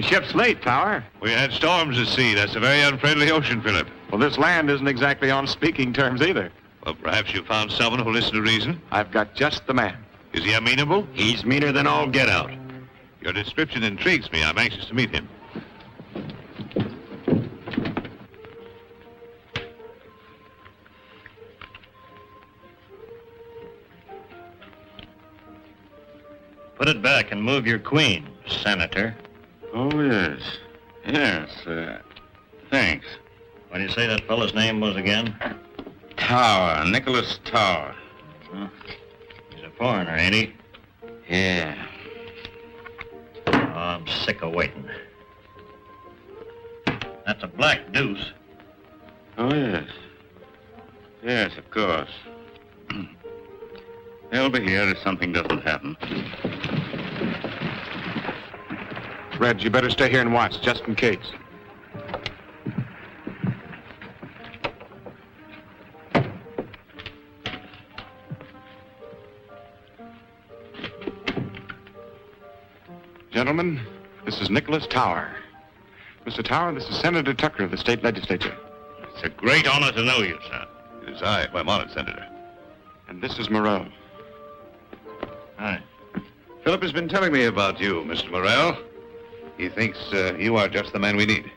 The ship's late, Tower. We had storms at sea. That's a very unfriendly ocean, Philip. Well, this land isn't exactly on speaking terms either. Well, perhaps you found someone who'll listen to reason. I've got just the man. Is he amenable? He's meaner than all get out. Your description intrigues me. I'm anxious to meet him. Put it back and move your queen, Senator. Oh, yes. Yes, thanks. What do you say that fellow's name was again? Tower, Nicholas Tower. He's a foreigner, ain't he? Yeah. Oh, I'm sick of waiting. That's a black deuce. Oh, yes. Yes, of course. They'll be here if something doesn't happen. Red, you better stay here and watch, just in case. Gentlemen, this is Nicholas Tower. Mr. Tower, this is Senator Tucker of the state legislature. It's a great honor to know you, sir. It is I. I'm honored, Senator. And this is Morrell. Hi. Philip has been telling me about you, Mr. Morrell. He thinks you are just the man we need.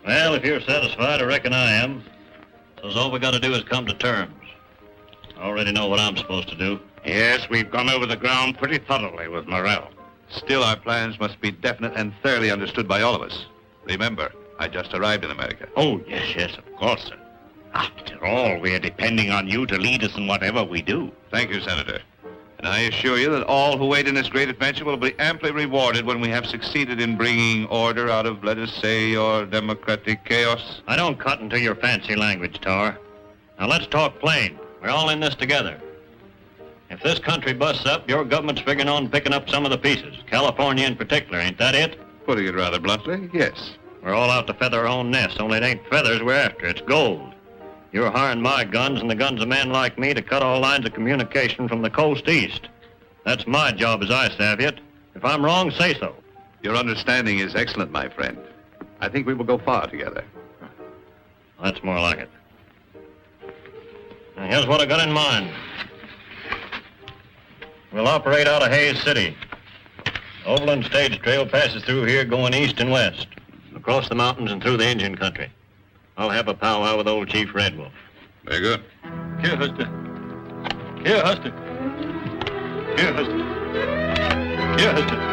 Well, if you're satisfied, I reckon I am. So all we got to do is come to terms. I already know what I'm supposed to do. Yes, we've gone over the ground pretty thoroughly with Morrell. Still, our plans must be definite and thoroughly understood by all of us. Remember, I just arrived in America. Oh, yes, of course, sir. After all, we're depending on you to lead us in whatever we do. Thank you, Senator. And I assure you that all who wait in this great adventure will be amply rewarded when we have succeeded in bringing order out of, let us say, your democratic chaos. I don't cut into your fancy language, Tar. Now let's talk plain. We're all in this together. If this country busts up, your government's figuring on picking up some of the pieces. California in particular, ain't that it? Putting it rather bluntly, yes. We're all out to feather our own nest, only it ain't feathers we're after, it's gold. You're hiring my guns and the guns of men like me to cut all lines of communication from the coast east. That's my job as I savvy it. If I'm wrong, say so. Your understanding is excellent, my friend. I think we will go far together. That's more like it. Now, here's what I got in mind. We'll operate out of Hayes City. Overland Stage Trail passes through here going east and west, across the mountains and through the Indian country. I'll have a powwow with old Chief Red Wolf. Very good. Here, Huster. Here, Huster. Here, Huster. Here, Huster.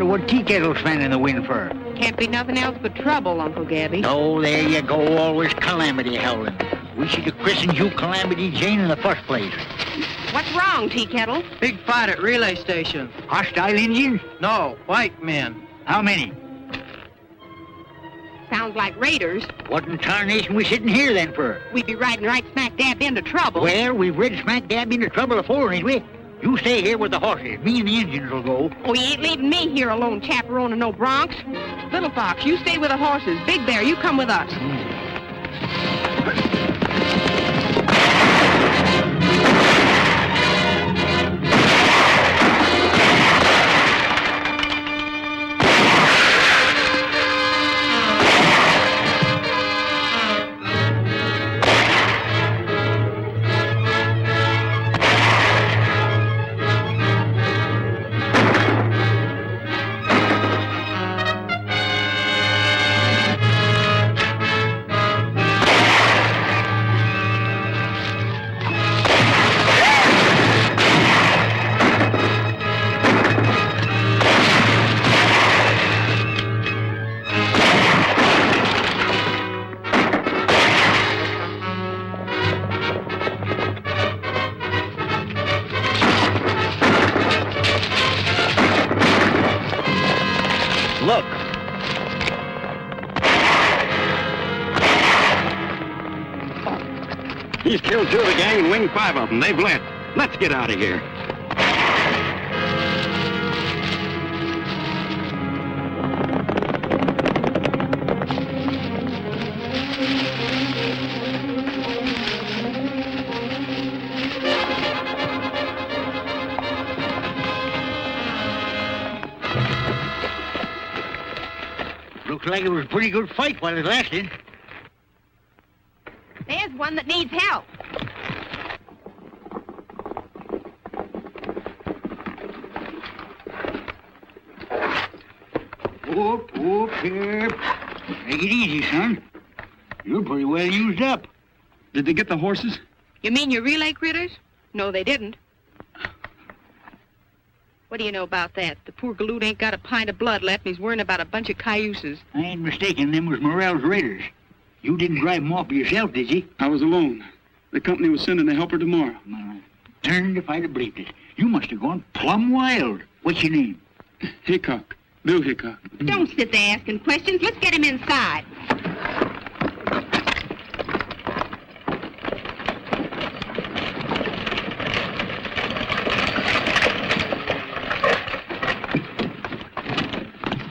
What tea kettle's fanning the wind for? Can't be nothing else but trouble, Uncle Gabby. Oh, there you go, always calamity howling. We should have christened you Calamity Jane in the first place. What's wrong, Tea Kettle? Big fight at relay station. Hostile Indians? No, white men. How many? Sounds like raiders. What in tarnation we sitting here then for? We'd be riding right smack dab into trouble. Well, we've rid smack dab into trouble before, ain't we? You stay here with the horses. Me and the Indians will go. Oh, you ain't leaving me here alone, chaperoning no broncs. Little Fox, you stay with the horses. Big Bear, you come with us. He's killed 2 of the gang and winged 5 of them. They've left. Let's get out of here. Looks like it was a pretty good fight while it lasted. There's one that needs help. Whoop, whoop, here. Take it easy, son. You're pretty well used up. Did they get the horses? You mean your relay critters? No, they didn't. What do you know about that? The poor galoot ain't got a pint of blood left, and he's worrying about a bunch of cayuses. I ain't mistaken, them was Morrell's raiders. You didn't drive them off yourself, did you? I was alone. The company was sending a helper tomorrow. Turned if I'd have believed it. You must have gone plumb wild. What's your name? Hickok. Bill Hickok. Don't sit there asking questions. Let's get him inside.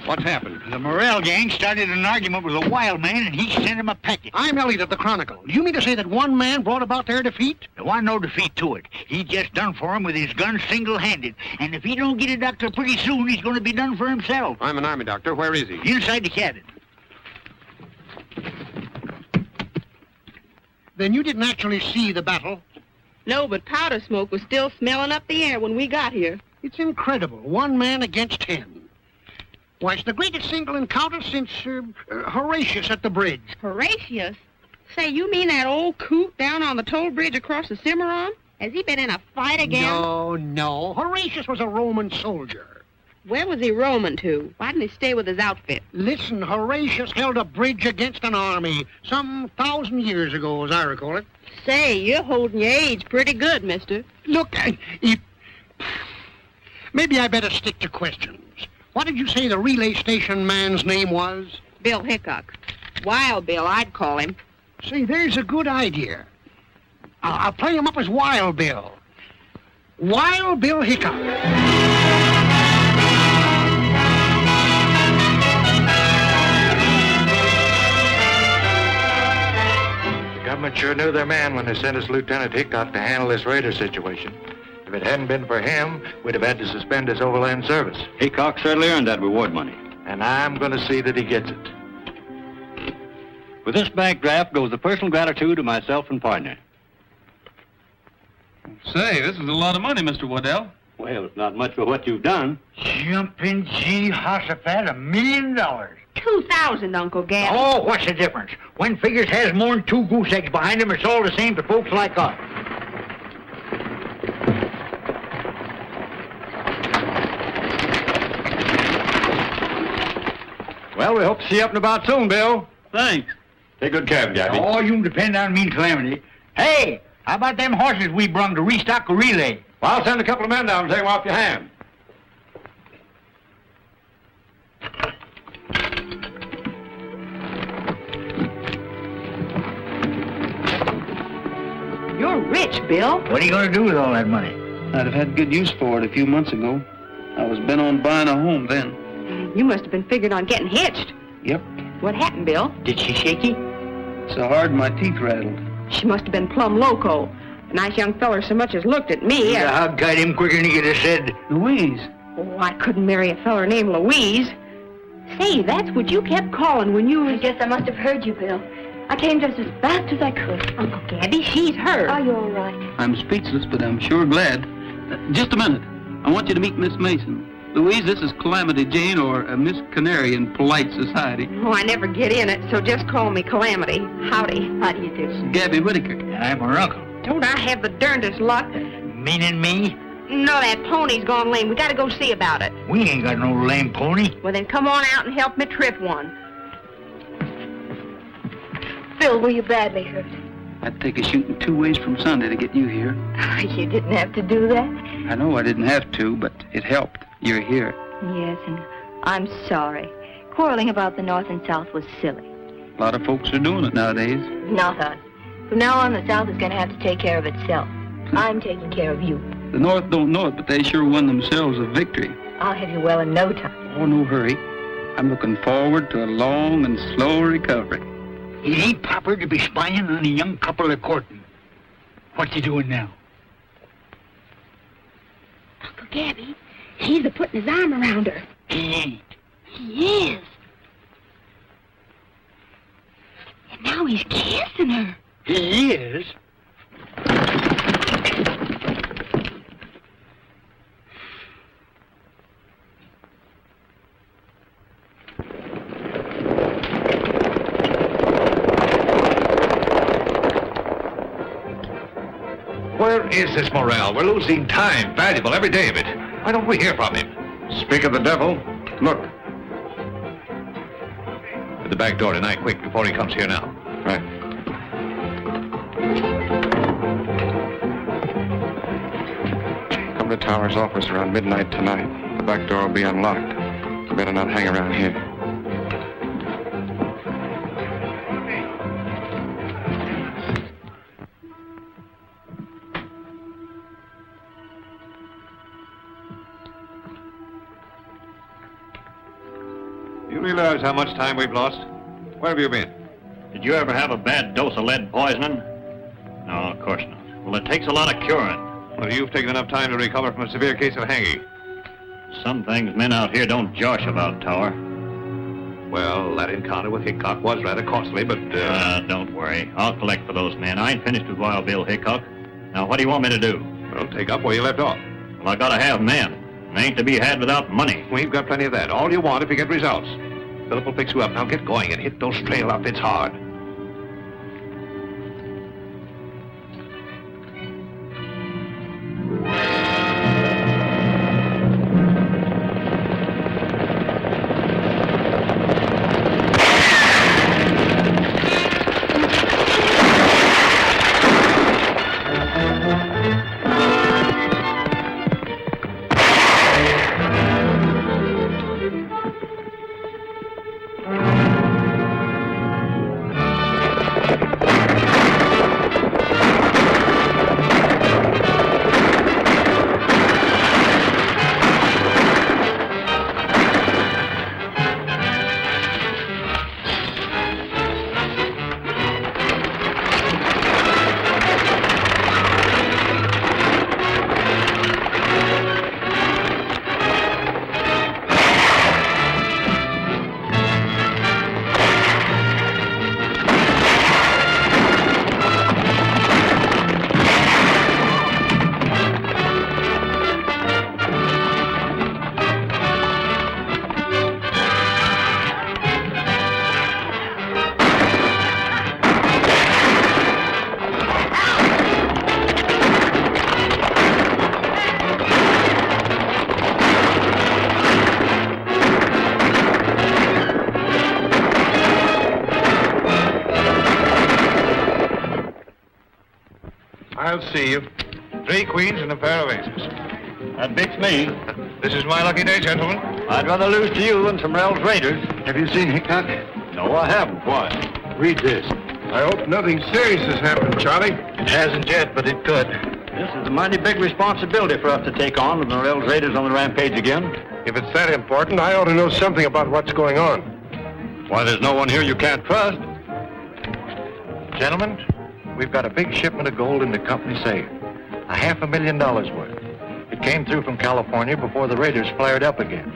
What's happened? The Morrell gang started an argument with a wild man, and he sent him a packet. I'm Elliot of the Chronicle. Do you mean to say that one man brought about their defeat? There wasn't no defeat to it. He just done for him with his gun single-handed. And if he don't get a doctor pretty soon, he's going to be done for himself. I'm an army doctor. Where is he? Inside the cabin. Then you didn't actually see the battle? No, but powder smoke was still smelling up the air when we got here. It's incredible. 1 man against 10. Why, it's the greatest single encounter since Horatius at the bridge. Horatius? Say, you mean that old coot down on the toll bridge across the Cimarron? Has he been in a fight again? No. Horatius was a Roman soldier. Where was he roaming to? Why didn't he stay with his outfit? Listen, Horatius held a bridge against an army some 1,000 years ago, as I recall it. Say, you're holding your age pretty good, mister. Look, maybe I better stick to questions. What did you say the relay station man's name was? Bill Hickok. Wild Bill, I'd call him. See, there's a good idea. I'll play him up as Wild Bill. Wild Bill Hickok. The government sure knew their man when they sent us Lieutenant Hickok to handle this raider situation. If it hadn't been for him, we'd have had to suspend his overland service. Hickok certainly earned that reward money. And I'm going to see that he gets it. With this bank draft goes the personal gratitude of myself and partner. Say, this is a lot of money, Mr. Waddell. Well, it's not much for what you've done. Jumpin' Jehoshaphat, $1 million. 2,000, Uncle Gabby. Oh, what's the difference? When figures has more than 2 goose eggs behind them, it's all the same to folks like us. Well, we hope to see you up and about soon, Bill. Thanks. Take good care of him, Gabby. Oh, you can depend on me, Calamity. Hey, how about them horses we brung to restock the relay? Well, I'll send a couple of men down and take them off your hand. You're rich, Bill. What are you going to do with all that money? I'd have had good use for it a few months ago. I was bent on buying a home then. You must have been figuring on getting hitched. Yep. What happened, Bill? Did she shake you? So hard my teeth rattled. She must have been plumb loco. A nice young feller so much as looked at me. You'd have hog-tied him quicker than he could have said. Louise. Oh, I couldn't marry a feller named Louise. Say, that's what you kept calling when you... I guess I must have heard you, Bill. I came just as fast as I could. Uncle Gabby, she's her. Are you all right? I'm speechless, but I'm sure glad. Just a minute. I want you to meet Miss Mason. Louise, this is Calamity Jane, or Miss Canary in polite society. Oh, I never get in it, so just call me Calamity. Howdy. How do you do? Gabby Whitaker. I'm her uncle. Don't I have the darndest luck? Meaning me? No, that pony's gone lame. We gotta go see about it. We ain't got no lame pony. Well, then come on out and help me trip one. Bill, were you badly hurt? I'd take a shooting 2 ways from Sunday to get you here. You didn't have to do that. I know I didn't have to, but it helped. You're here. Yes, and I'm sorry. Quarreling about the North and South was silly. A lot of folks are doing it nowadays. Not us. From now on, the South is going to have to take care of itself. I'm taking care of you. The North don't know it, but they sure won themselves a victory. I'll have you well in no time. Oh, no hurry. I'm looking forward to a long and slow recovery. It ain't proper to be spying on a young couple they're courting. What's he doing now? Uncle Gabby, he's a-putting his arm around her. He ain't. He is. And now he's kissing her. He is? Where is this Morrell? We're losing time, valuable every day of it. Why don't we hear from him? Speak of the devil. Look. At the back door tonight, quick, before he comes here now. Right. Come to Tower's office around midnight tonight. The back door will be unlocked. You better not hang around here. You realize how much time we've lost? Where have you been? Did you ever have a bad dose of lead poisoning? No, of course not. Well, it takes a lot of curing. Well, you've taken enough time to recover from a severe case of hanging. Some things men out here don't josh about, Tower. Well, that encounter with Hickok was rather costly, but... Don't worry. I'll collect for those men. I ain't finished with Wild Bill Hickok. Now, what do you want me to do? Well, take up where you left off. Well, I gotta have men. They ain't to be had without money. We've got plenty of that. All you want if you get results. Philip will fix you up. Now get going and hit those trail outfits hard. I'll see you. 3 queens and a pair of aces. That beats me. This is my lucky day, gentlemen. I'd rather lose to you than some Morrell's Raiders. Have you seen Hickok? No, I haven't. Why? Read this. I hope nothing serious has happened, Charlie. It hasn't yet, but it could. This is a mighty big responsibility for us to take on with Morrell's Raiders on the rampage again. If it's that important, I ought to know something about what's going on. Why, there's no one here you can't trust. Gentlemen, we've got a big shipment of gold in the company safe. $500,000 worth. It came through from California before the raiders flared up again.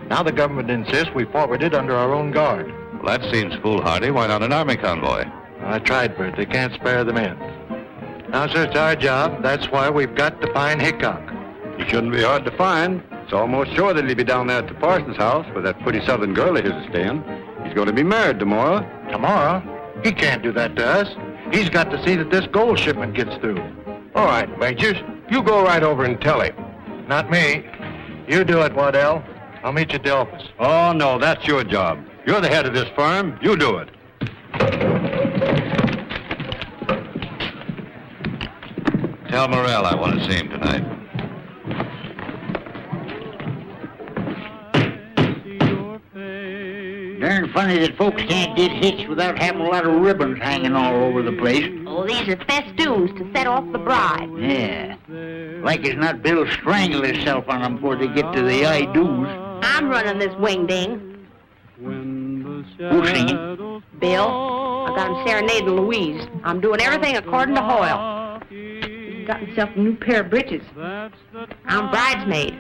Now the government insists we forward it under our own guard. Well, that seems foolhardy. Why not an army convoy? I tried, Bert. They can't spare the men. Now, sir, it's our job. That's why we've got to find Hickok. He shouldn't be hard to find. It's almost sure that he'll be down there at the parson's house with that pretty southern girl of his is staying. He's going to be married tomorrow. Tomorrow? He can't do that to us. He's got to see that this gold shipment gets through. All right, Majors. You go right over and tell him. Not me. You do it, Waddell. I'll meet you at the office. Oh, no, that's your job. You're the head of this firm. You do it. Tell Morrell I want to see him tonight. Dang funny that folks can't get hitched without having a lot of ribbons hanging all over the place. Oh, these are festoons to set off the bride. Yeah. Like as not, Bill strangle himself on them before they get to the I-do's. I'm running this wing-ding. Who's singing? Bill. I got him serenading Louise. I'm doing everything according to Hoyle. He's got himself a new pair of breeches. I'm bridesmaid.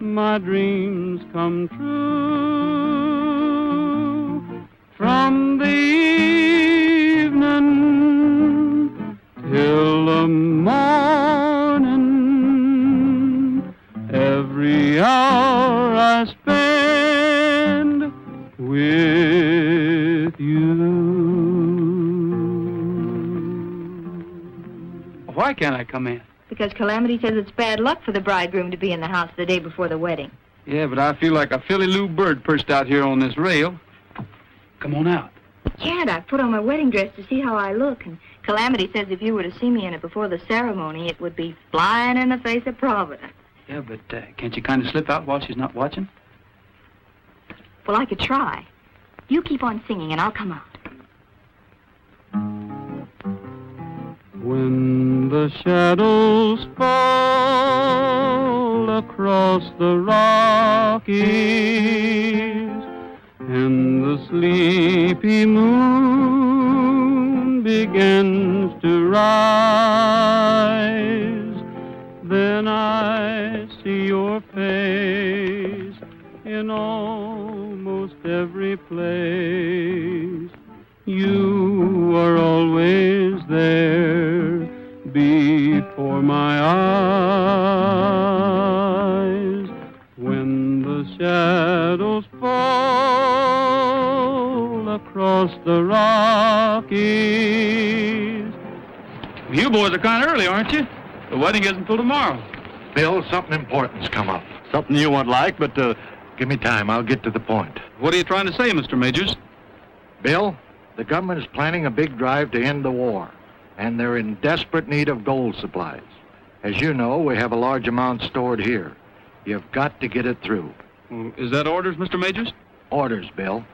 My dreams come true from the evening till the morning. Every hour I spend with you. Why can't I come in? Because Calamity says it's bad luck for the bridegroom to be in the house the day before the wedding. Yeah, but I feel like a Philly Lou bird perched out here on this rail. Come on out. Can't. I put on my wedding dress to see how I look, and Calamity says if you were to see me in it before the ceremony, it would be flying in the face of Providence. Yeah, but can't you kind of slip out while she's not watching? Well, I could try. You keep on singing, and I'll come out. When the shadows fall across the Rockies and the sleepy moon begins to rise, then I see your face in almost every place. You are always there before my eyes. When the shadows fall across the Rockies. You boys are kind of early, aren't you? The wedding isn't till tomorrow. Bill, something important's come up. Something you won't like, but give me time. I'll get to the point. What are you trying to say, Mr. Majors? Bill, the government is planning a big drive to end the war, and they're in desperate need of gold supplies. As you know, we have a large amount stored here. You've got to get it through. Well, is that orders, Mr. Majors? Orders, Bill.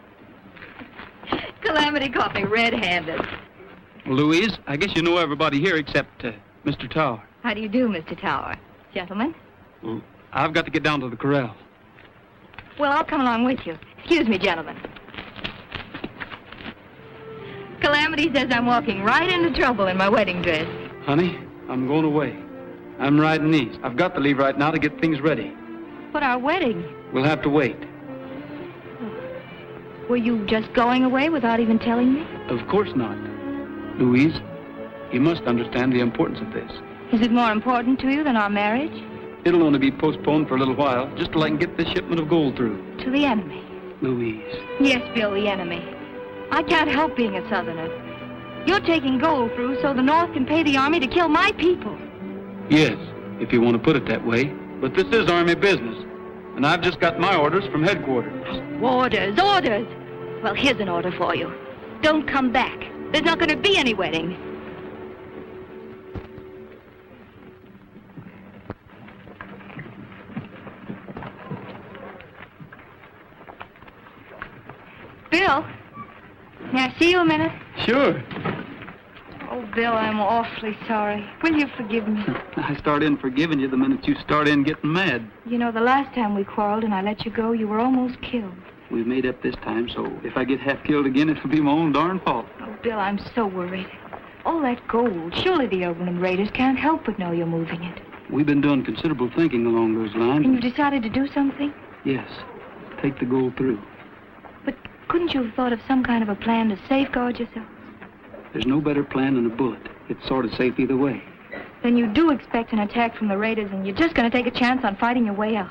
Calamity caught me red-handed. Well, Louise, I guess you know everybody here except Mr. Tower. How do you do, Mr. Tower? Gentlemen? Well, I've got to get down to the corral. Well, I'll come along with you. Excuse me, gentlemen. Calamity says I'm walking right into trouble in my wedding dress. Honey, I'm going away. I'm riding east. I've got to leave right now to get things ready. But our wedding? We'll have to wait. Were you just going away without even telling me? Of course not. Louise, you must understand the importance of this. Is it more important to you than our marriage? It'll only be postponed for a little while, just till I can get this shipment of gold through. To the enemy? Louise. Yes, Bill, the enemy. I can't help being a Southerner. You're taking gold through so the North can pay the Army to kill my people. Yes, if you want to put it that way. But this is Army business, and I've just got my orders from headquarters. Orders, orders! Well, here's an order for you. Don't come back. There's not going to be any wedding. Bill, may I see you a minute? Sure. Oh, Bill, I'm awfully sorry. Will you forgive me? I start in forgiving you the minute you start in getting mad. You know, the last time we quarreled and I let you go, you were almost killed. We've made up this time, so if I get half killed again, it'll be my own darn fault. Oh, Bill, I'm so worried. All that gold, surely the Overland Raiders can't help but know you're moving it. We've been doing considerable thinking along those lines. And you've decided to do something? Yes. Take the gold through. But couldn't you have thought of some kind of a plan to safeguard yourself? There's no better plan than a bullet. It's sort of safe either way. Then you do expect an attack from the Raiders, and you're just going to take a chance on fighting your way out.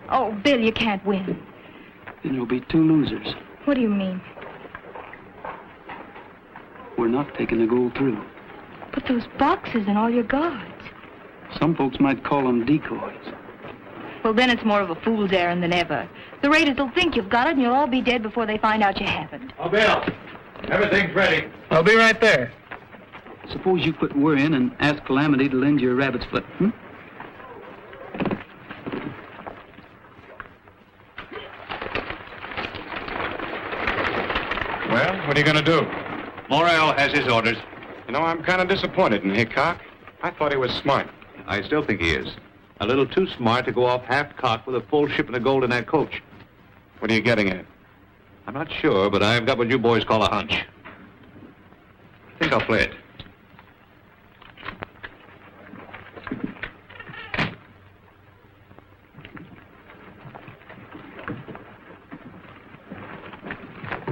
Oh, Bill, you can't win. Then there'll be two losers. What do you mean? We're not taking the gold through. But those boxes and all your guards. Some folks might call them decoys. Well, then it's more of a fool's errand than ever. The Raiders will think you've got it, and you'll all be dead before they find out you haven't. Oh, Bill, everything's ready. I'll be right there. Suppose you quit worrying and ask Calamity to lend you a rabbit's foot, what are you going to do? Morrell has his orders. You know, I'm kind of disappointed in Hickok. I thought he was smart. I still think he is. A little too smart to go off half-cocked with a full shipment of gold in that coach. What are you getting at? I'm not sure, but I've got what you boys call a hunch. I think I'll play it.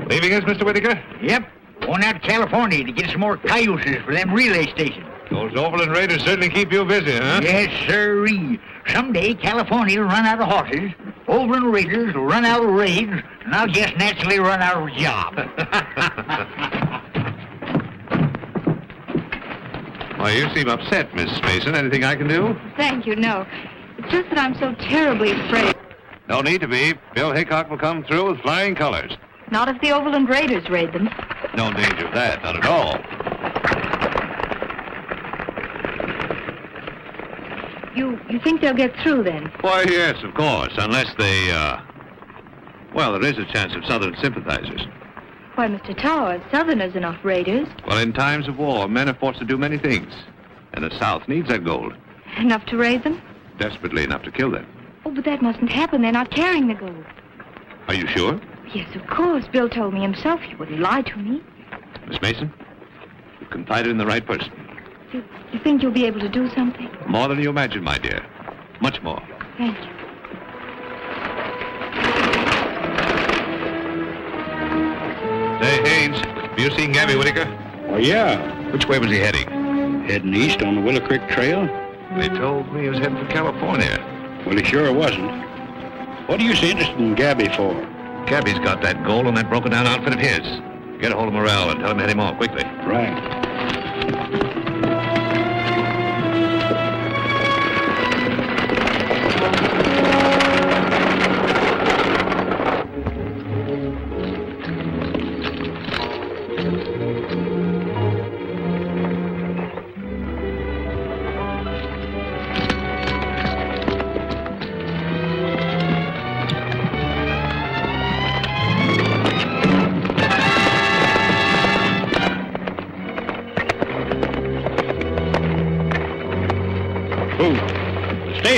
Leaving us, Mr. Whittaker? Yep. Going out to California to get some more cayuses for them relay stations. Those Overland Raiders certainly keep you busy, huh? Yes, sirree. Someday California will run out of horses, Overland Raiders will run out of raids, and I'll just naturally run out of job. Why, you seem upset, Miss Mason. Anything I can do? Thank you, no. It's just that I'm so terribly afraid. No need to be. Bill Hickok will come through with flying colors. Not if the Overland Raiders raid them. No danger of that, not at all. You think they'll get through then? Why, yes, of course, unless they, well, there is a chance of Southern sympathizers. Why, Mr. Towers, Southerners are not raiders. Well, in times of war, men are forced to do many things. And the South needs that gold. Enough to raid them? Desperately enough to kill them. Oh, but that mustn't happen. They're not carrying the gold. Are you sure? Yes, of course. Bill told me himself. He wouldn't lie to me. Miss Mason, you've confided in the right person. You think you'll be able to do something? More than you imagine, my dear. Much more. Thank you. Say, Haynes, have you seen Gabby Whittaker? Oh, yeah. Which way was he heading? Heading east on the Willow Creek Trail? They told me he was heading for California. Well, he sure wasn't. What are you so interested in Gabby for? Gabby's got that gold on that broken-down outfit of his. Get a hold of Morrell and tell him to head him off quickly. Right.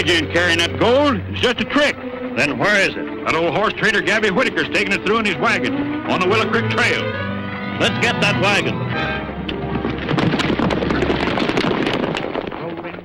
Ain't carrying that gold. It's just a trick. Then where is it? That old horse trader Gabby Whittaker's taking it through in his wagon on the Willow Creek Trail. Let's get that wagon.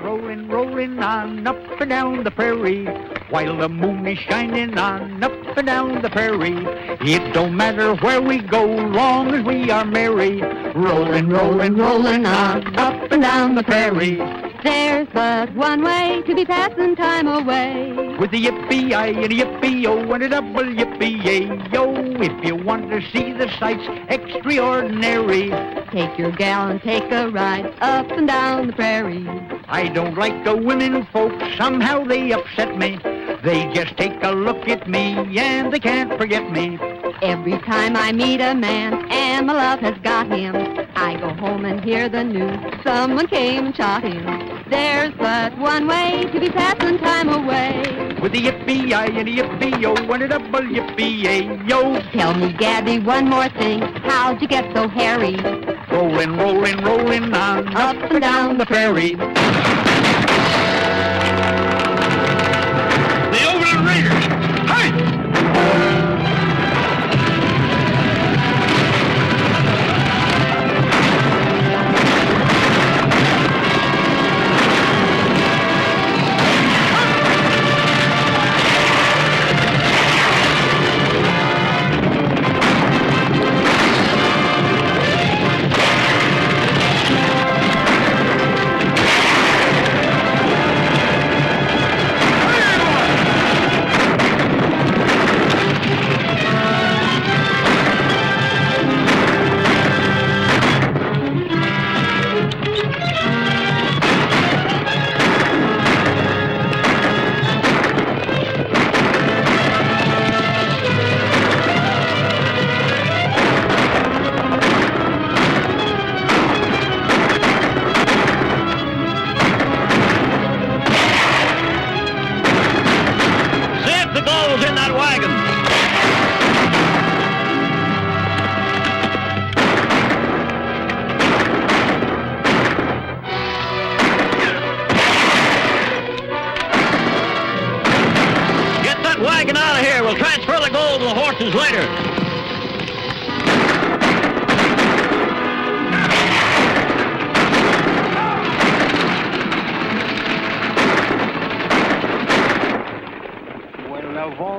Rolling, rolling on up and down the prairie, while the moon is shining on up and down the prairie. It don't matter where we go, long as we are merry. Rolling, rolling, rolling on up and down the prairie. There's but one way to be passing time away. With a yippee-I and a yippee-o and a double yippee-yay-yo. If you want to see the sights extraordinary, take your gal and take a ride up and down the prairie. I don't like the women folks, somehow they upset me. They just take a look at me and they can't forget me. Every time I meet a man and my love has got him, I go home and hear the news someone came and shot him. There's but one way to be passing time away. With a yippee-I and a yippee-o and a double yippee-yay-yo. Tell me, Gabby, one more thing. How'd you get so hairy? Rolling, rolling, rolling on up and down the prairie. The Overland Raiders! Hey!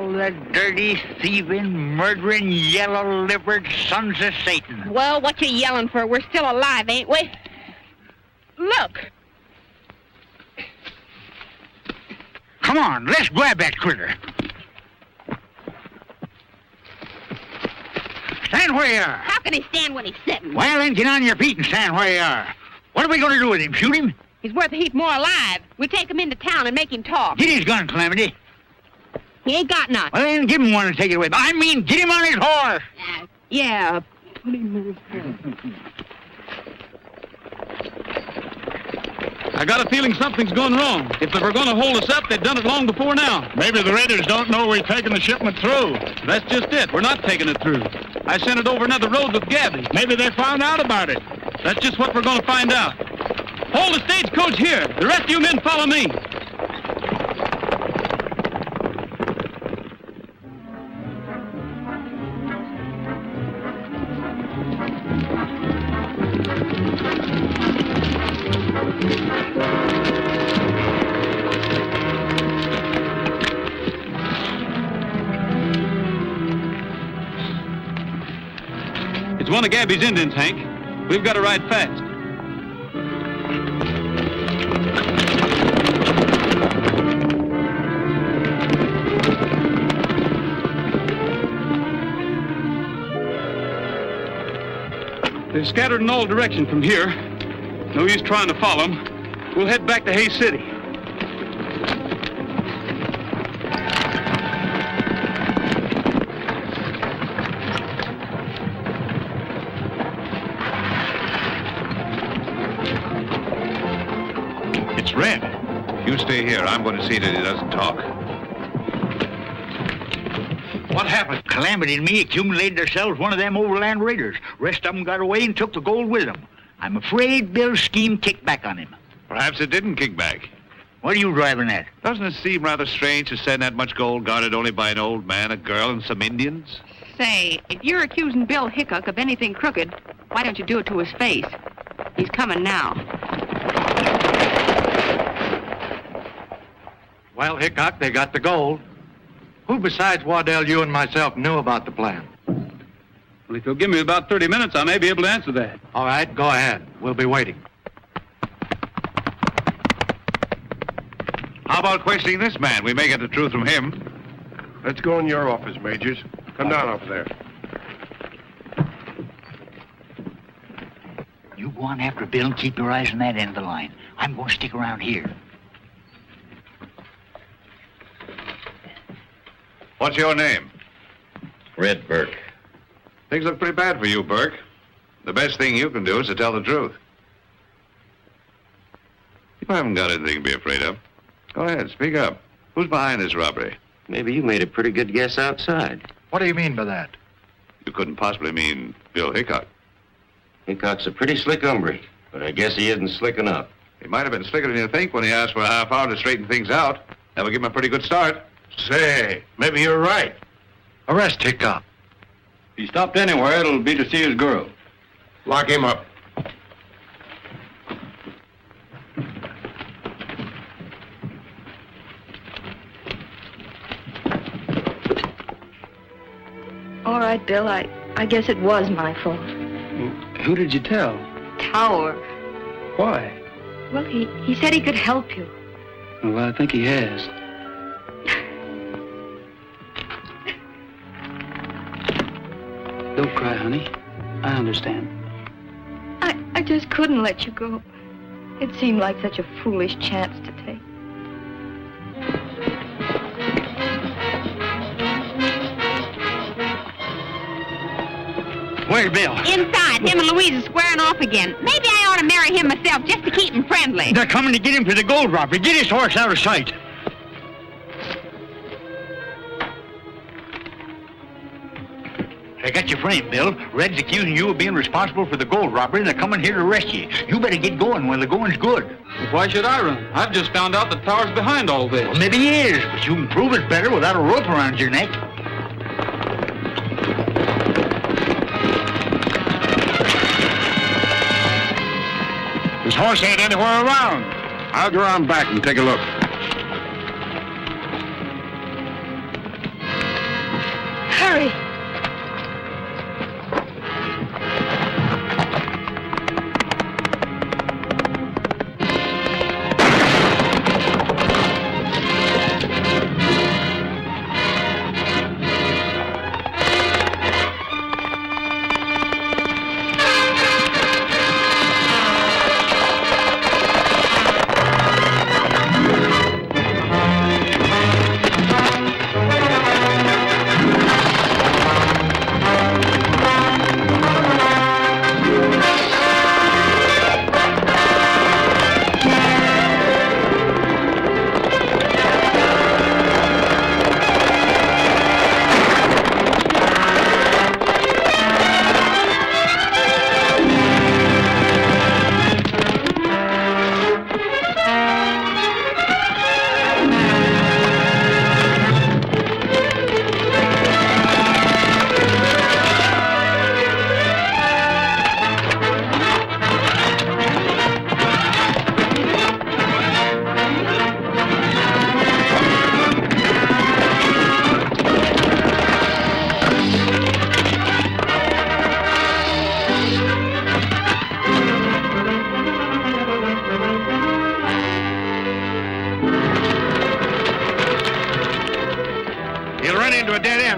All the dirty, thieving, murdering, yellow-livered sons of Satan. Well, what you yelling for? We're still alive, ain't we? Look. Come on, let's grab that critter. Stand where you are. How can he stand when he's sitting? Well, then get on your feet and stand where you are. What are we going to do with him? Shoot him? He's worth a heap more alive. We take him into town and make him talk. Get his gun, Calamity. He ain't got none. Well, then give him one and take it away. I mean, get him on his horse. Yeah, put him on his horse. I got a feeling something's going wrong. If they were going to hold us up, they'd done it long before now. Maybe the raiders don't know we're taking the shipment through. That's just it. We're not taking it through. I sent it over another road with Gabby. Maybe they found out about it. That's just what we're going to find out. Hold the stagecoach here. The rest of you men follow me. It's one of Gabby's Indians, Hank. We've got to ride fast. They're scattered in all directions from here. No use trying to follow them. We'll head back to Hayes City. It's Red. You stay here. I'm going to see that he doesn't talk. What happened? Calamity and me accumulated ourselves one of them overland raiders. Rest of them got away and took the gold with them. I'm afraid Bill's scheme kicked back on him. Perhaps it didn't kick back. What are you driving at? Doesn't it seem rather strange to send that much gold guarded only by an old man, a girl, and some Indians? Say, if you're accusing Bill Hickok of anything crooked, why don't you do it to his face? He's coming now. Well, Hickok, they got the gold. Who besides Waddell, you and myself knew about the plan? Well, if you'll give me about 30 minutes, I may be able to answer that. All right, go ahead. We'll be waiting. How about questioning this man? We may get the truth from him. Let's go in your office, Majors. Come down over there. You go on after Bill and keep your eyes on that end of the line. I'm going to stick around here. What's your name? Red Burke. Things look pretty bad for you, Burke. The best thing you can do is to tell the truth. You haven't got anything to be afraid of. Go ahead, speak up. Who's behind this robbery? Maybe you made a pretty good guess outside. What do you mean by that? You couldn't possibly mean Bill Hickok. Hickok's a pretty slick hombre, but I guess he isn't slick enough. He might have been slicker than you think when he asked for a half hour to straighten things out. That would give him a pretty good start. Say, maybe you're right. Arrest Hickok. If he stopped anywhere, it'll be to see his girl. Lock him up. All right, Bill, I guess it was my fault. Who did you tell? Tower. Why? Well, he said he could help you. Well, I think he has. Don't cry, honey. I understand. I just couldn't let you go. It seemed like such a foolish chance to take. Where's Bill? Inside. Him and Louise are squaring off again. Maybe I ought to marry him myself just to keep him friendly. They're coming to get him for the gold robbery. Get his horse out of sight. I got your frame, Bill. Red's accusing you of being responsible for the gold robbery, and they're coming here to arrest you. You better get going when the going's good. Why should I run? I've just found out that Tower's behind all this. Well, maybe he is, but you can prove it better without a rope around your neck. His horse ain't anywhere around. I'll go around back and take a look. Hurry.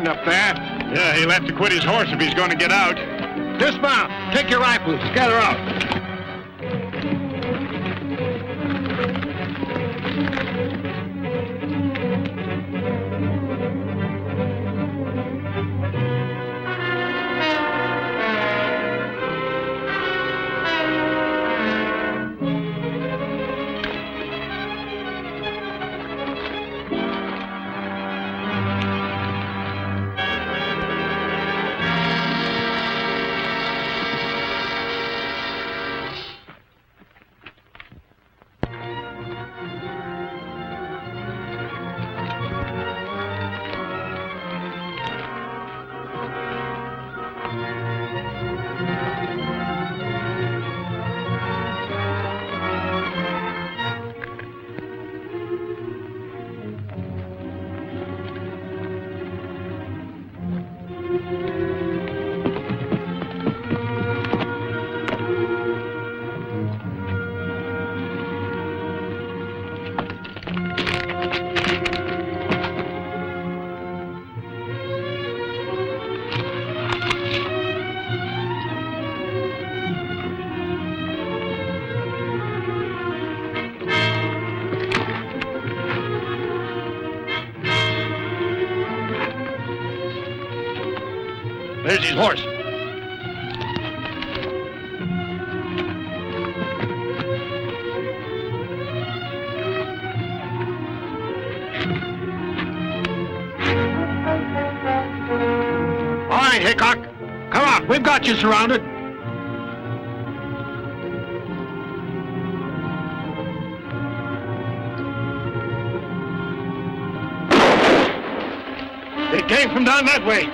Up there. Yeah, he'll have to quit his horse if he's going to get out. Dismount. Take your rifles. Scatter out. There's his horse. All right, Hickok. Come on, we've got you surrounded. They came from down that way.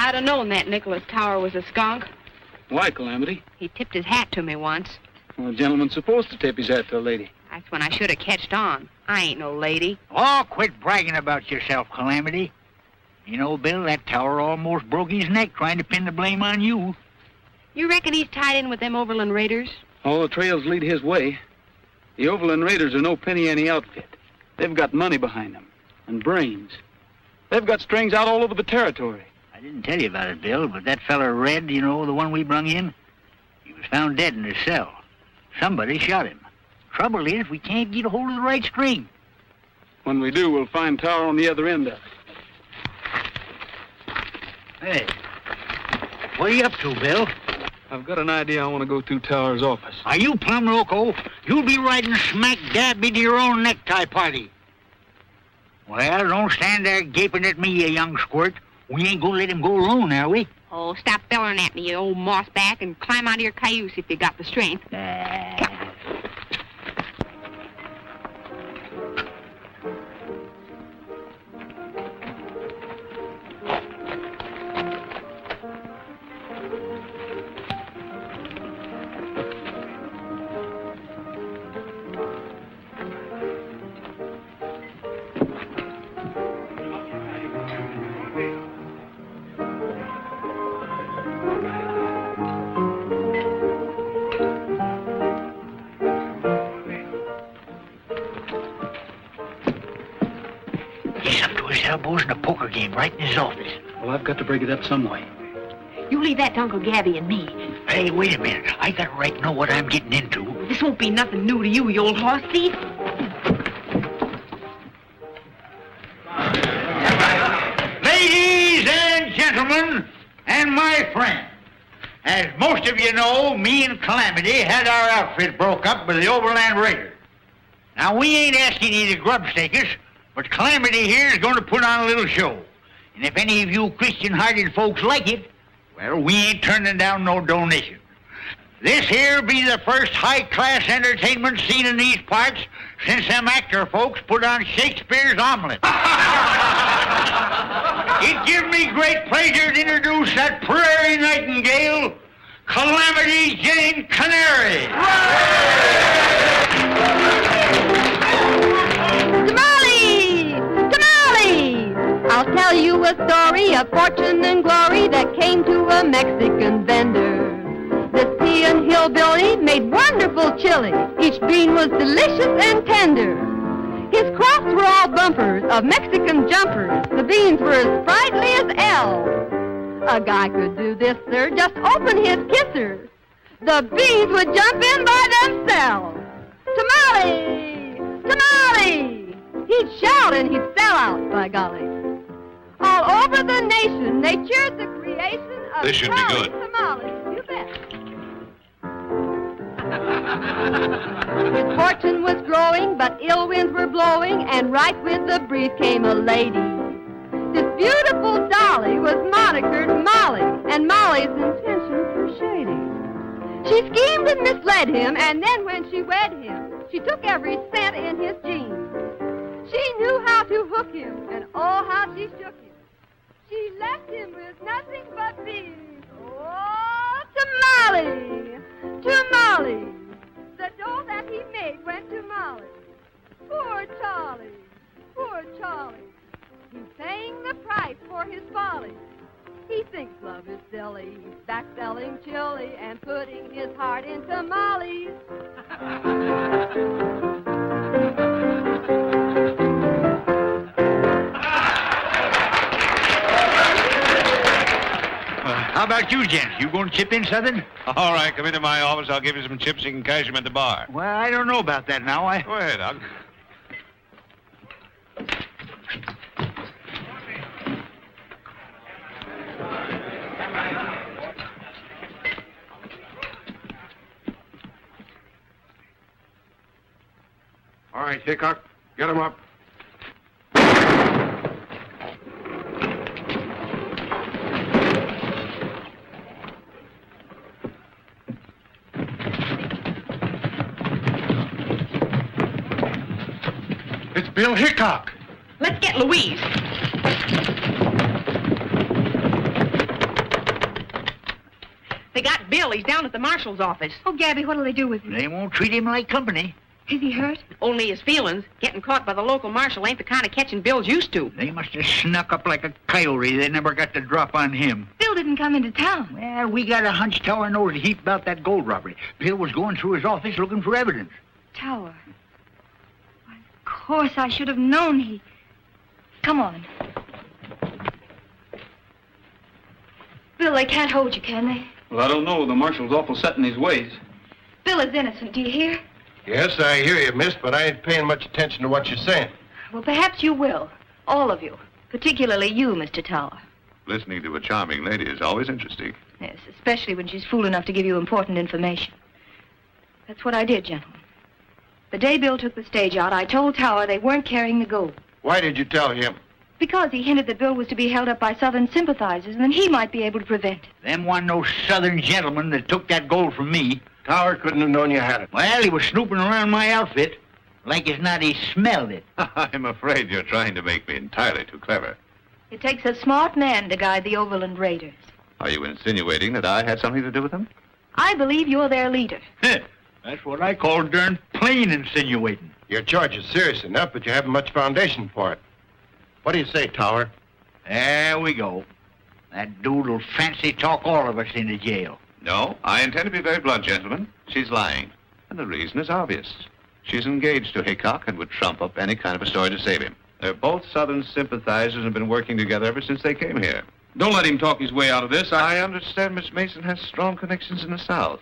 I'd have known that Nicholas Tower was a skunk. Why, Calamity? He tipped his hat to me once. Well, a gentleman's supposed to tip his hat to a lady. That's when I should have catched on. I ain't no lady. Oh, quit bragging about yourself, Calamity. You know, Bill, that tower almost broke his neck trying to pin the blame on you. You reckon he's tied in with them Overland Raiders? All the trails lead his way. The Overland Raiders are no penny-ante outfit. They've got money behind them, and brains. They've got strings out all over the territory. I didn't tell you about it, Bill, but that feller Red, you know, the one we brung in, he was found dead in his cell. Somebody shot him. Trouble is, we can't get a hold of the right string. When we do, we'll find Tower on the other end of it. Hey, what are you up to, Bill? I've got an idea. I want to go through Tower's office. Are you plumb loco? You'll be riding smack dab into your own necktie party. Well, don't stand there gaping at me, you young squirt. We ain't gonna let him go alone, are we? Oh, stop bellering at me, you old mossback, and climb out of your cayuse if you got the strength. Elbows in a poker game right in his office. Well, I've got to break it up some way. You leave that to Uncle Gabby and me. Hey, wait a minute. I got a right to know what I'm getting into. This won't be nothing new to you, you old horse thief. Ladies and gentlemen, and my friends, as most of you know, me and Calamity had our outfit broke up by the Overland Raiders. Now, we ain't asking you to grubstake us, but Calamity here is going to put on a little show. And if any of you Christian-hearted folks like it, well, we ain't turning down no donation. This here be the first high-class entertainment seen in these parts since them actor folks put on Shakespeare's Omelette. It gives me great pleasure to introduce that prairie nightingale, Calamity Jane Canary. I'll tell you a story of fortune and glory that came to a Mexican vendor. This peon hillbilly made wonderful chili. Each bean was delicious and tender. His crops were all bumpers of Mexican jumpers. The beans were as sprightly as L. A guy could do this, sir, just open his kisser. The beans would jump in by themselves. Tamale! Tamale! He'd shout and he'd sell out, by golly. All over the nation, they cheered the creation of This should be good. tamales. You bet. His fortune was growing, but ill winds were blowing, and right with the breeze came a lady. This beautiful dolly was monikered Molly, and Molly's intentions were shady. She schemed and misled him, and then when she wed him, she took every cent in his jeans. She knew how to hook him, and oh, how she shook him. She left him with nothing but beans. Oh, tamale! Tamale! The dough that he made went to Molly. Poor Charlie! Poor Charlie! He's paying the price for his folly. He thinks love is silly. He's back selling chili and putting his heart in tamales. How about you, gents? You going to chip in something? All right, come into my office. I'll give you some chips. You can cash them at the bar. Well, I don't know about that now. Go ahead, Doug. All right, Hickok, get him up. It's Bill Hickok. Let's get Louise. They got Bill. He's down at the marshal's office. Oh, Gabby, what'll they do with him? They won't treat him like company. Is he hurt? Only his feelings. Getting caught by the local marshal ain't the kind of catching Bill's used to. They must have snuck up like a coyote. They never got the drop on him. Bill didn't come into town. Well, we got a hunch Tower knows a heap about that gold robbery. Bill was going through his office looking for evidence. Tower. Why, of course, I should have known he... Come on. Bill, they can't hold you, can they? Well, I don't know. The marshal's awful set in his ways. Bill is innocent, do you hear? Yes, I hear you, miss, but I ain't paying much attention to what you're saying. Well, perhaps you will. All of you. Particularly you, Mr. Tower. Listening to a charming lady is always interesting. Yes, especially when she's fool enough to give you important information. That's what I did, gentlemen. The day Bill took the stage out, I told Tower they weren't carrying the gold. Why did you tell him? Because he hinted that Bill was to be held up by Southern sympathizers, and then he might be able to prevent it. Them wasn't no Southern gentlemen that took that gold from me. Tower couldn't have known you had it. Well, he was snooping around my outfit. Like as not he smelled it. I'm afraid you're trying to make me entirely too clever. It takes a smart man to guide the Overland Raiders. Are you insinuating that I had something to do with them? I believe you're their leader. That's what I call darn plain insinuating. Your charge is serious enough, but you haven't much foundation for it. What do you say, Tower? There we go. That dude'll fancy talk all of us into jail. No, I intend to be very blunt, gentlemen. She's lying. And the reason is obvious. She's engaged to Hickok and would trump up any kind of a story to save him. They're both Southern sympathizers and have been working together ever since they came here. Don't let him talk his way out of this. I understand Miss Mason has strong connections in the South.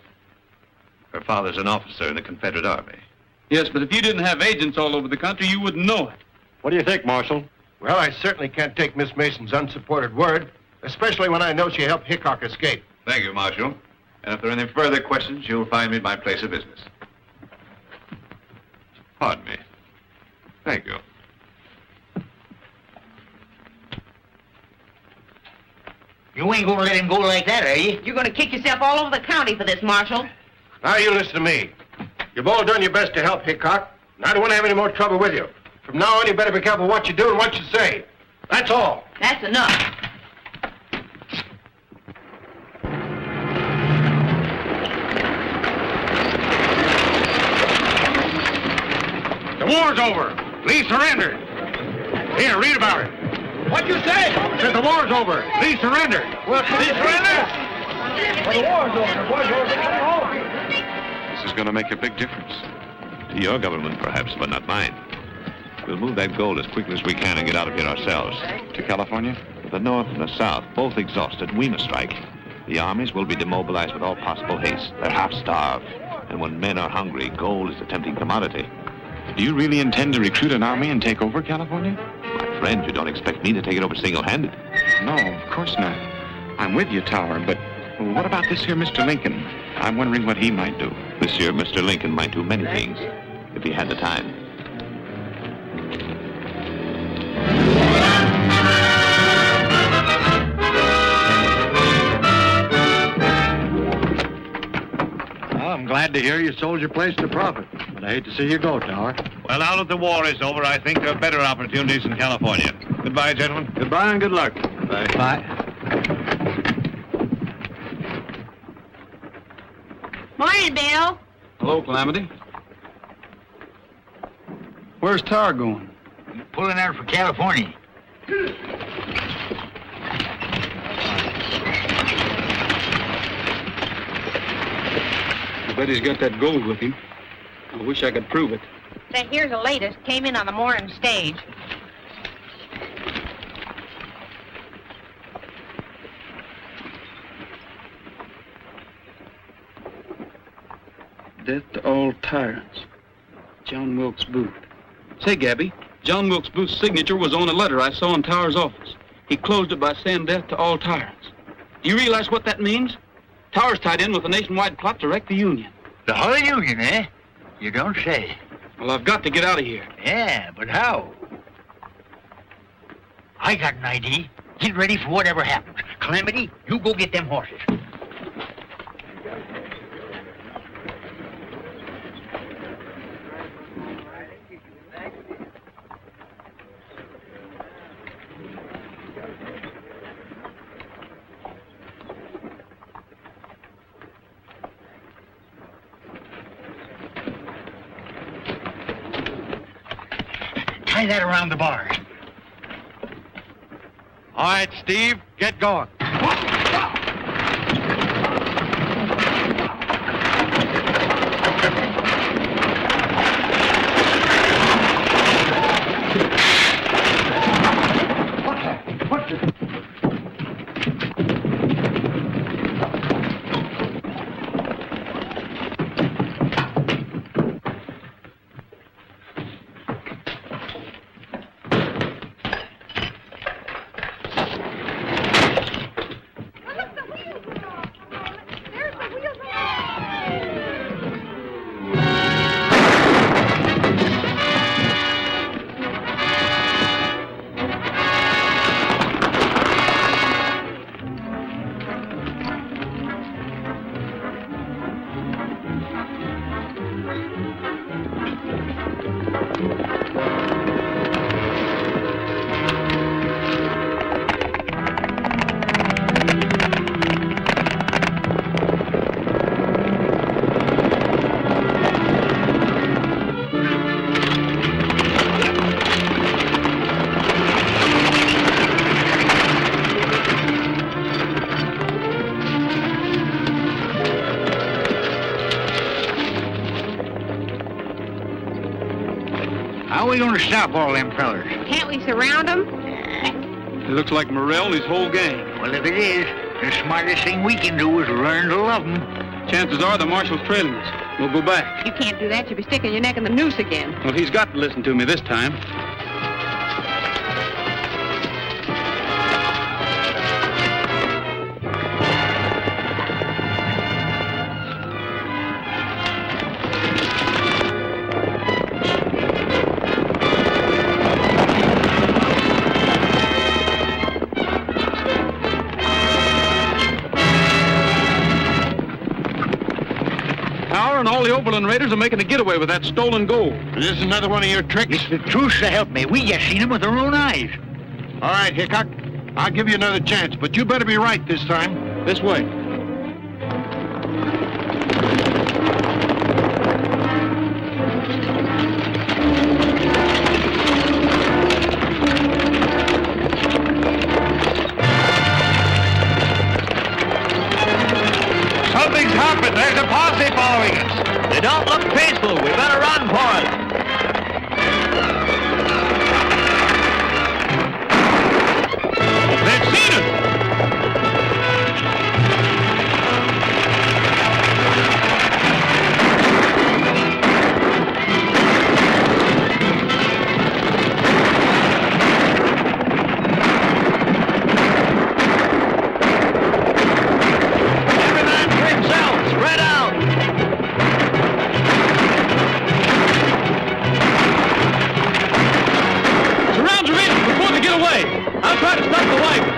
Her father's an officer in the Confederate Army. Yes, but if you didn't have agents all over the country, you wouldn't know it. What do you think, Marshal? Well, I certainly can't take Miss Mason's unsupported word, especially when I know she helped Hickok escape. Thank you, Marshal. And if there are any further questions, you'll find me at my place of business. Pardon me. Thank you. You ain't gonna let him go like that, are you? You're going to kick yourself all over the county for this, Marshal. Now you listen to me. You've all done your best to help Hickok, and I don't want to have any more trouble with you. From now on, you better be careful what you do and what you say. That's all. That's enough. The war's over. Lee surrendered. Here, read about it. What'd you say? Said the war's over. Lee surrendered. Well, Lee surrendered? Well, the war's over. The boys are getting home. This is going to make a big difference. To your government, perhaps, but not mine. We'll move that gold as quickly as we can and get out of here ourselves. To California? The North and the South, both exhausted. We must strike. The armies will be demobilized with all possible haste. They're half-starved. And when men are hungry, gold is a tempting commodity. Do you really intend to recruit an army and take over California? My friend, you don't expect me to take it over single-handed. No, of course not. I'm with you, Tower, but what about this here Mr. Lincoln? I'm wondering what he might do. Monsieur, Mr. Lincoln might do many things, if he had the time. I'm glad to hear you sold your place to profit, but I hate to see you go, Tower. Well, now that the war is over, I think there are better opportunities in California. Goodbye, gentlemen. Goodbye and good luck. Bye. Bye. Morning, Bill. Hello, Calamity. Where's Tower going? Pulling out for California. I bet he's got that gold with him. I wish I could prove it. Say, here's the latest. Came in on the morning stage. Death to all tyrants. John Wilkes Booth. Say, Gabby, John Wilkes Booth's signature was on a letter I saw in Tower's office. He closed it by saying death to all tyrants. Do you realize what that means? Tower's tied in with a nationwide plot to wreck the Union. The whole Union, eh? You don't say. Well, I've got to get out of here. Yeah, but how? I got an idea. Get ready for whatever happens. Calamity, you go get them horses. Tie that around the bars. All right, Steve, get going. we gonna stop all them fellers? Can't we surround them? It looks like Morrell and his whole gang. Well, if it is, the smartest thing we can do is learn to love them. Chances are the marshal's trailing us. We'll go back. You can't do that. You'll be sticking your neck in the noose again. Well, he's got to listen to me this time. And all the Overland Raiders are making a getaway with that stolen gold. Is this another one of your tricks? It's the truth, so help me. We just seen them with our own eyes. All right, Hickok. I'll give you another chance, but you better be right this time. This way. Something's happened. There's a posse following us. They don't look peaceful. We better run for it. They've seen us. Every man for himself. Spread out. Surround your men before they get away. I'll try to stop the wagon.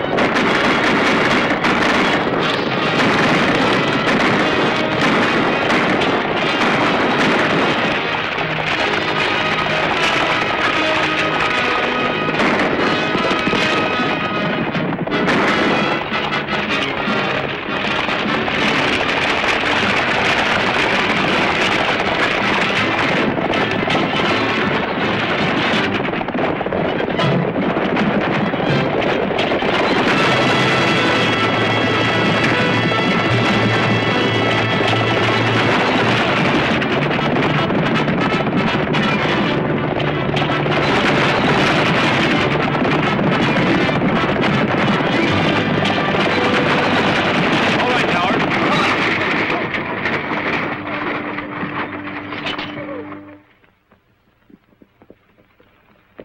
All right, Howard.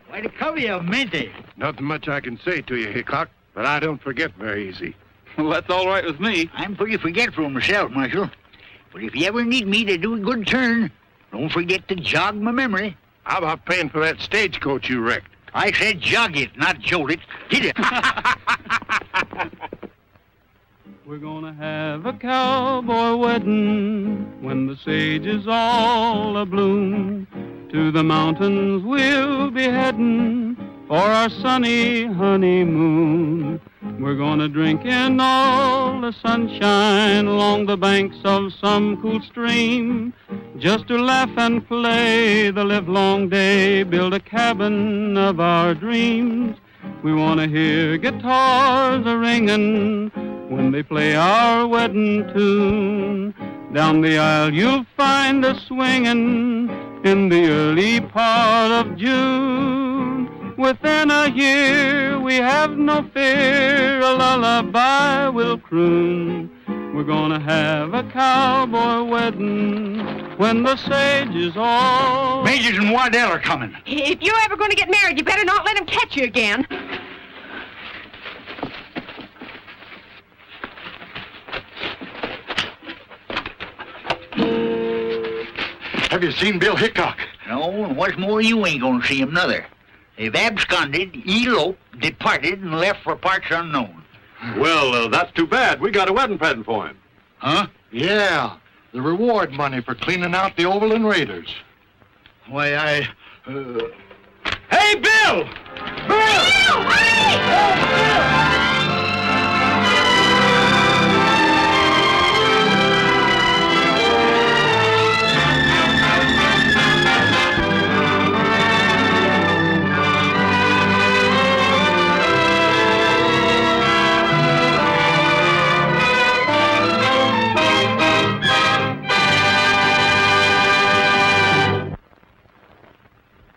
Why, the cover you minty. Nothing much I can say to you, Hickok, but I don't forget very easy. Well, that's all right with me. I'm pretty forgetful myself, Marshal. But if you ever need me to do a good turn, don't forget to jog my memory. How about paying for that stagecoach you wrecked? I said jog it, not jolt it. Get it. We're gonna have a cowboy wedding when the sage is all abloom. To the mountains we'll be heading for our sunny honeymoon. We're gonna drink in all the sunshine along the banks of some cool stream. Just to laugh and play the livelong day, build a cabin of our dreams. We wanna hear guitars a-ringing when they play our wedding tune. Down the aisle you'll find us swinging in the early part of June. Within a year we have no fear, a lullaby will croon. We're gonna have a cowboy wedding when the sage is all... Majors and Waddell are coming. If you're ever going to get married, you better not let them catch you again. Have you seen Bill Hickok? No, and what's more, you ain't gonna see him, nother. They've absconded, eloped, departed, and left for parts unknown. Well, that's too bad. We got a wedding present for him. Huh? Yeah, the reward money for cleaning out the Overland Raiders. Why, Hey, Bill! Bill! Hurry!